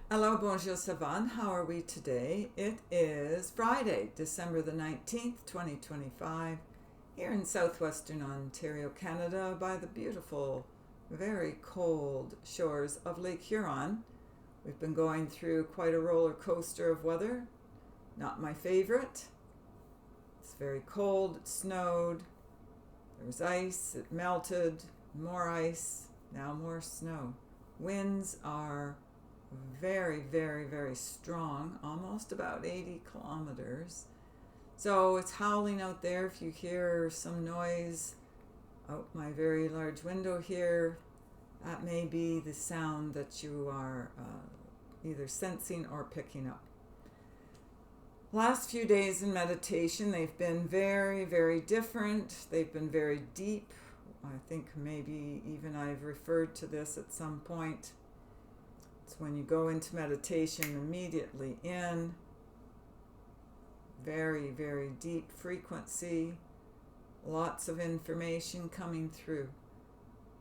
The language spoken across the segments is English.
Hello, bonjour, savant. How are we today? It is Friday, December the 19th, 2025, here in southwestern Ontario, Canada, by the beautiful, very cold shores of Lake Huron. We've been going through quite a roller coaster of weather. Not my favorite. It's very cold, it snowed, there was ice, it melted, more ice, now more snow. Winds are very, very, very strong, almost about 80 kilometers. So it's howling out there. If you hear some noise out my very large window here, that may be the sound that you are either sensing or picking up. Last few days in meditation, they've been very, very different. They've been very deep. I think maybe even I've referred to this at some point. It's when you go into meditation immediately in very, very deep frequency, lots of information coming through.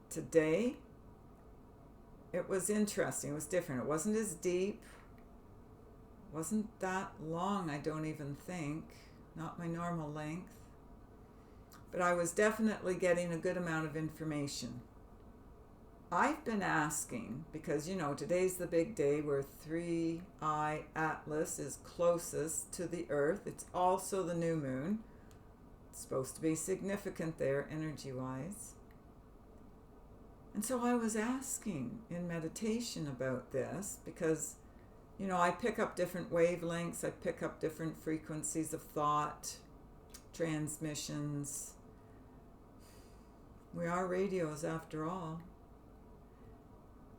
Today, it was interesting. It was different. It wasn't as deep. It wasn't that long, I don't even think. Not my normal length. But I was definitely getting a good amount of information. I've been asking, because today's the big day where 3I Atlas is closest to the Earth. It's also the new moon. It's supposed to be significant there energy-wise. And so I was asking in meditation about this because, I pick up different wavelengths. I pick up different frequencies of thought, transmissions. We are radios after all.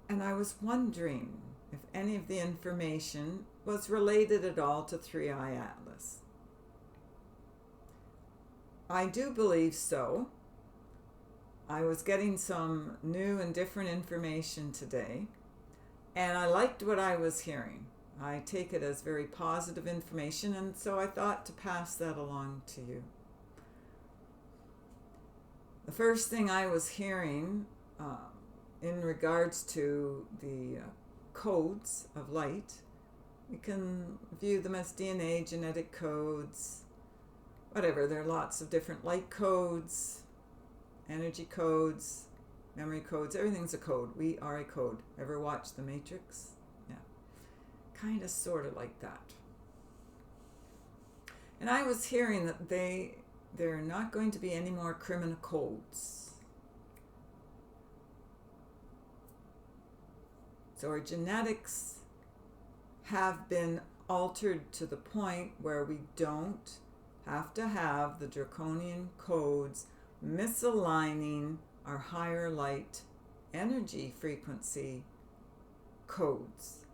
And I was wondering if any of the information was related at all to 3I Atlas. I do believe so. I was getting some new and different information today, and I liked what I was hearing. I take it as very positive information, and so I thought to pass that along to you. The first thing I was hearing in regards to the codes of light, we can view them as DNA, genetic codes, whatever. There are lots of different light codes, energy codes, memory codes. Everything's a code. We are a code. Ever watch The Matrix? Yeah. Kind of, sort of like that. And I was hearing that there are not going to be any more criminal codes. So our genetics have been altered to the point where we don't have to have the draconian codes misaligning our higher light energy frequency codes.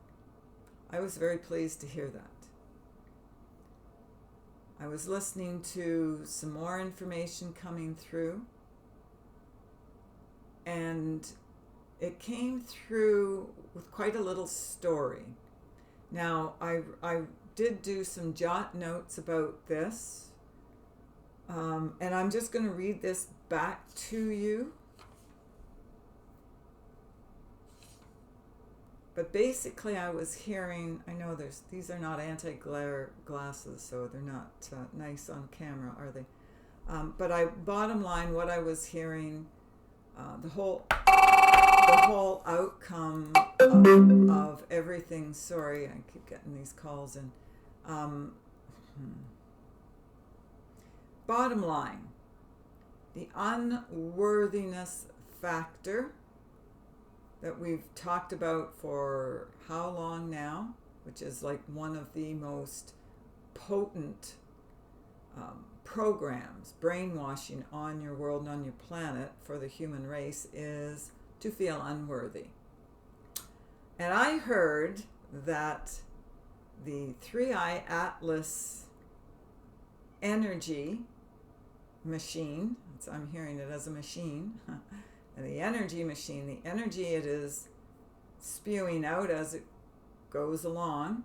I was very pleased to hear that. I was listening to some more information coming through, and it came through with quite a little story. Now, I did do some jot notes about this, and I'm just going to read this back to you. But basically, I was hearing, I know these are not anti-glare glasses, so they're not nice on camera, are they? But bottom line, what I was hearing, the whole outcome of everything. Sorry, I keep getting these calls in. Bottom line, the unworthiness factor that we've talked about for how long now, which is like one of the most potent programs, brainwashing on your world and on your planet for the human race, is to feel unworthy. And I heard that the 3I Atlas energy machine, I'm hearing it as a machine, and the energy machine, the energy it is spewing out as it goes along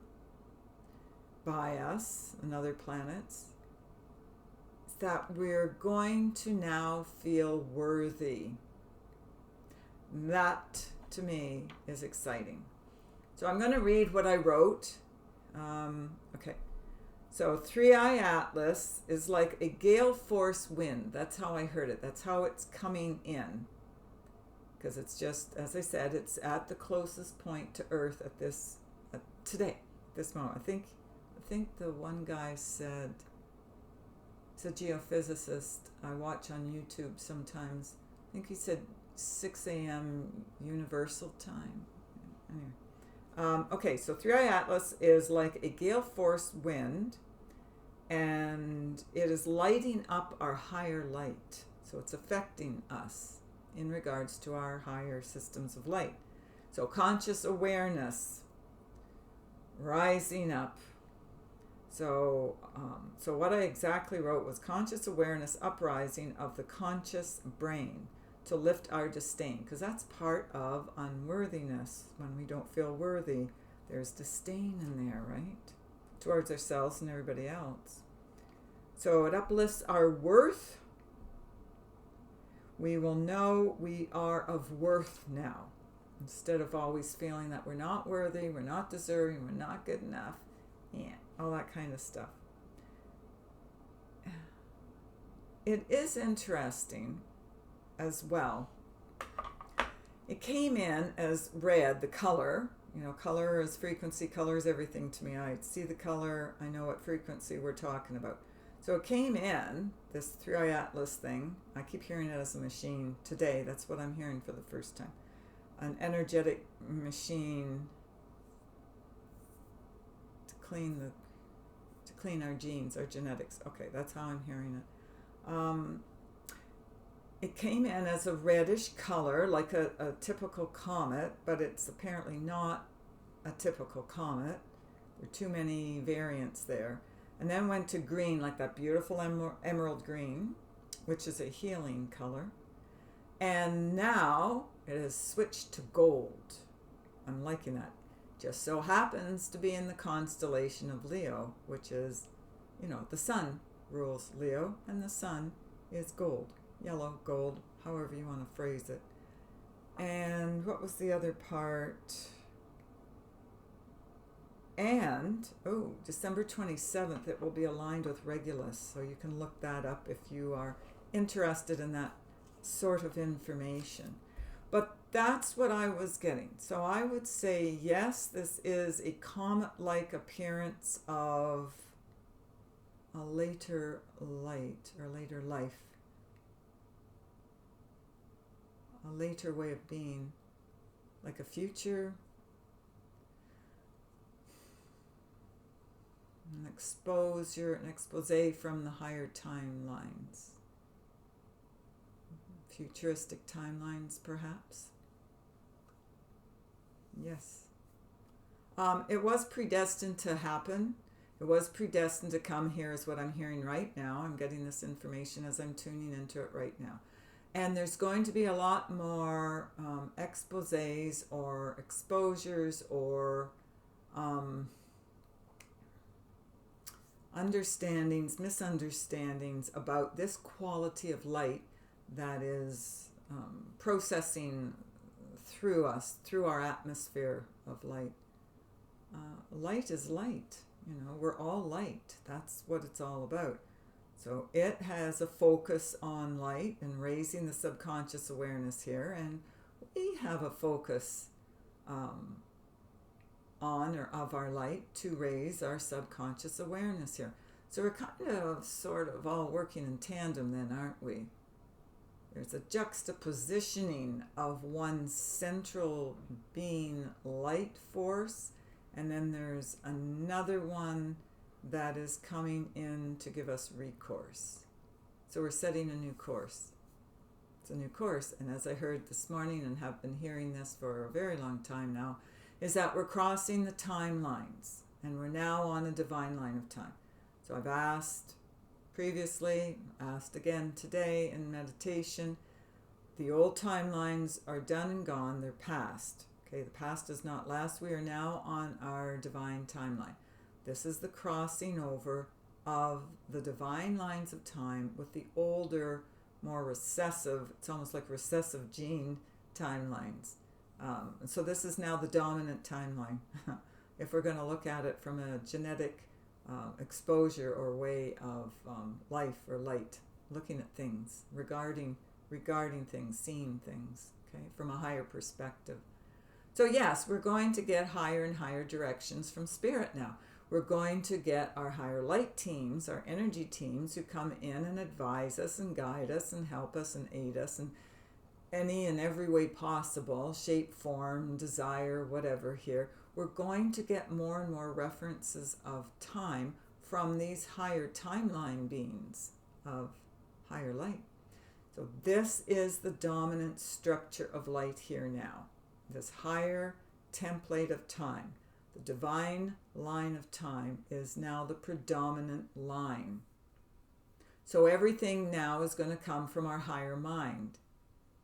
by us and other planets, that we're going to now feel worthy. That, to me, is exciting. So I'm going to read what I wrote. Okay. So 3i Atlas is like a gale force wind. That's how I heard it. That's how it's coming in. Because it's just, as I said, it's at the closest point to Earth at today, this moment. I think the one guy said, it's a geophysicist I watch on YouTube sometimes. I think he said 6 a.m. Universal Time. Anyway. Okay, so 3i Atlas is like a gale force wind, and it is lighting up our higher light. So it's affecting us in regards to our higher systems of light. So conscious awareness rising up. So what I exactly wrote was conscious awareness uprising of the conscious brain to lift our disdain, because that's part of unworthiness. When we don't feel worthy, there's disdain in there, right? Towards ourselves and everybody else. So it uplifts our worth. We will know we are of worth now, instead of always feeling that we're not worthy, we're not deserving, we're not good enough, all that kind of stuff. It is interesting as well. It came in as red, the color. Color is frequency, color is everything to me. I see the color, I know what frequency we're talking about. So it came in, this 3i Atlas thing. I keep hearing it as a machine today. That's what I'm hearing for the first time. An energetic machine to clean our genes, our genetics. Okay, that's how I'm hearing it. It came in as a reddish color, like a typical comet, but it's apparently not a typical comet. There are too many variants there. And then went to green, like that beautiful emerald green, which is a healing color. And now it has switched to gold. I'm liking that. Just so happens to be in the constellation of Leo, which is, the sun rules Leo, and the sun is gold. Yellow, gold, however you want to phrase it. And what was the other part? And, December 27th, it will be aligned with Regulus. So you can look that up if you are interested in that sort of information. But that's what I was getting. So I would say, yes, this is a comet-like appearance of a later light or later life. A later way of being, like a future, an expose from the higher timelines, futuristic timelines, perhaps. Yes. It was predestined to happen. It was predestined to come here, is what I'm hearing right now. I'm getting this information as I'm tuning into it right now. And there's going to be a lot more exposés or exposures or understandings, misunderstandings about this quality of light that is processing through us, through our atmosphere of light. Light is light. We're all light. That's what it's all about. So it has a focus on light and raising the subconscious awareness here, and we have a focus on or of our light to raise our subconscious awareness here. So we're kind of sort of all working in tandem then, aren't we? There's a juxtapositioning of one central being light force, and then there's another one that is coming in to give us recourse. So we're setting a new course. It's a new course, and as I heard this morning and have been hearing this for a very long time now, is that we're crossing the timelines, and we're now on a divine line of time. So I've asked previously, asked again today in meditation, the old timelines are done and gone, they're past. Okay, the past does not last. We are now on our divine timeline. This is the crossing over of the divine lines of time with the older, more recessive, it's almost like recessive gene timelines. So this is now the dominant timeline. If we're going to look at it from a genetic exposure or way of life or light, looking at things, regarding things, seeing things, okay, from a higher perspective. So yes, we're going to get higher and higher directions from Spirit now. We're going to get our higher light teams, our energy teams, who come in and advise us and guide us and help us and aid us in any and every way possible, shape, form, desire, whatever here. We're going to get more and more references of time from these higher timeline beings of higher light. So this is the dominant structure of light here now. This higher template of time. The divine line of time is now the predominant line. So everything now is going to come from our higher mind.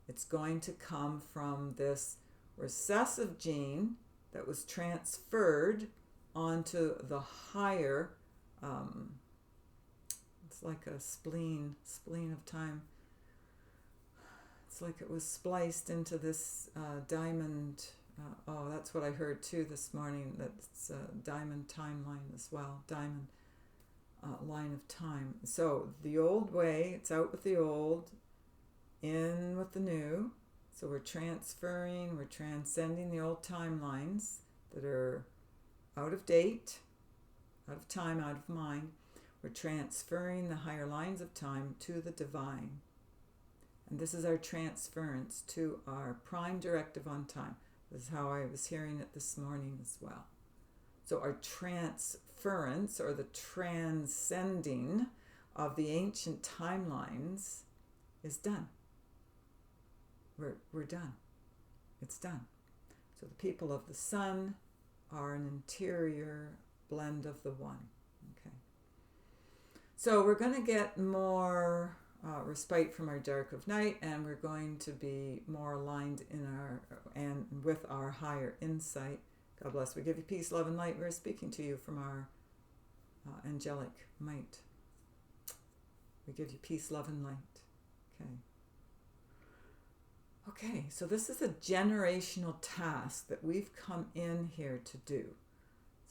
It's going to come from this recessive gene that was transferred onto the higher, it's like a spleen of time. It's like it was spliced into this diamond. That's what I heard too this morning. That's diamond timeline as well. Diamond line of time. So the old way, it's out with the old, in with the new. So we're transferring, we're transcending the old timelines that are out of date, out of time, out of mind. We're transferring the higher lines of time to the divine. And this is our transference to our prime directive on time. This is how I was hearing it this morning as well. So our transference, or the transcending of the ancient timelines, is done. We're done. It's done. So the people of the sun are an interior blend of the one. Okay. So we're going to get more respite from our dark of night, and we're going to be more aligned in our and with our higher insight. God bless. We give you peace, love, and light. We're speaking to you from our angelic might. We give you peace, love, and light. Okay, so this is a generational task that we've come in here to do.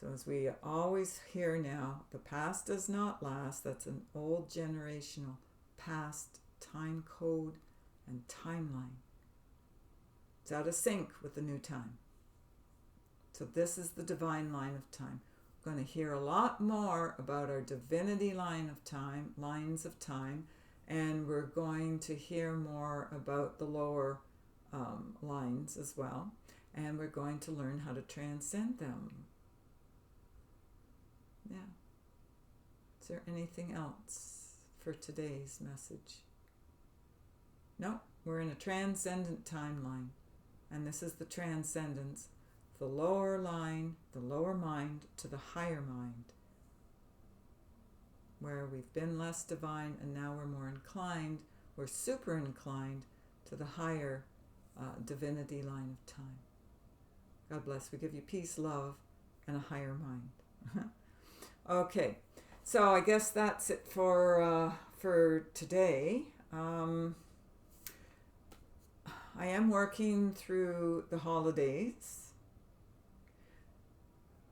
So as we always hear now, the past does not last. That's an old generational past time code and timeline. It's out of sync with the new time. So this is the divine line of time. We're going to hear a lot more about our divinity line of time, lines of time, and we're going to hear more about the lower lines as well, and we're going to learn how to transcend them. Yeah. Is there anything else for today's message? No, we're in a transcendent timeline, and this is the transcendence, the lower line, the lower mind to the higher mind, where we've been less divine and now we're more inclined, we're super inclined to the higher divinity line of time. God bless. We give you peace, love, and a higher mind. Okay, so I guess that's it for today. I am working through the holidays.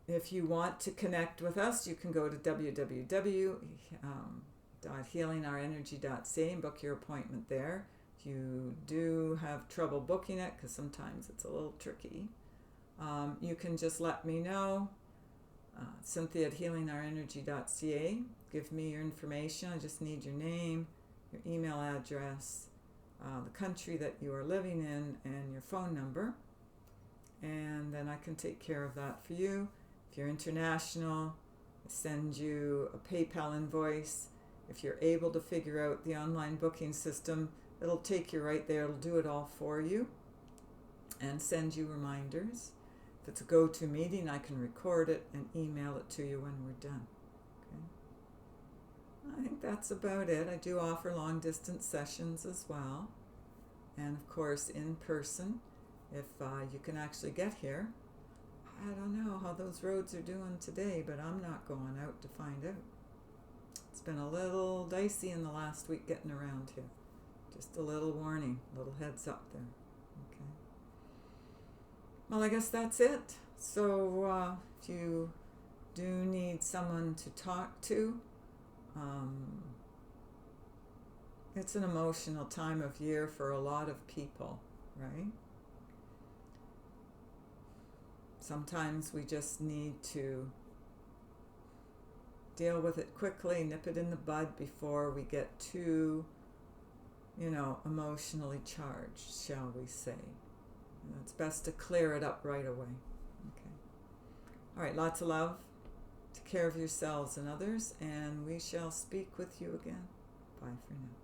If you want to connect with us, you can go to www.healingourenergy.ca and book your appointment there. If you do have trouble booking it, because sometimes it's a little tricky, you can just let me know. Cynthia at healingourenergy.ca. Give me your information. I just need your name, your email address, the country that you are living in, and your phone number. And then I can take care of that for you. If you're international, I send you a PayPal invoice. If you're able to figure out the online booking system, it'll take you right there. It'll do it all for you and send you reminders. If it's a go-to meeting, I can record it and email it to you when we're done. Okay. I think that's about it. I do offer long-distance sessions as well. And, of course, in person, if you can actually get here. I don't know how those roads are doing today, but I'm not going out to find out. It's been a little dicey in the last week getting around here. Just a little warning, a little heads up there. Okay. Well, I guess that's it. So if you do need someone to talk to, um, it's an emotional time of year for a lot of people, right? Sometimes we just need to deal with it quickly, nip it in the bud before we get too, emotionally charged, shall we say. And it's best to clear it up right away. Okay. All right, lots of love. Take care of yourselves and others, and we shall speak with you again. Bye for now.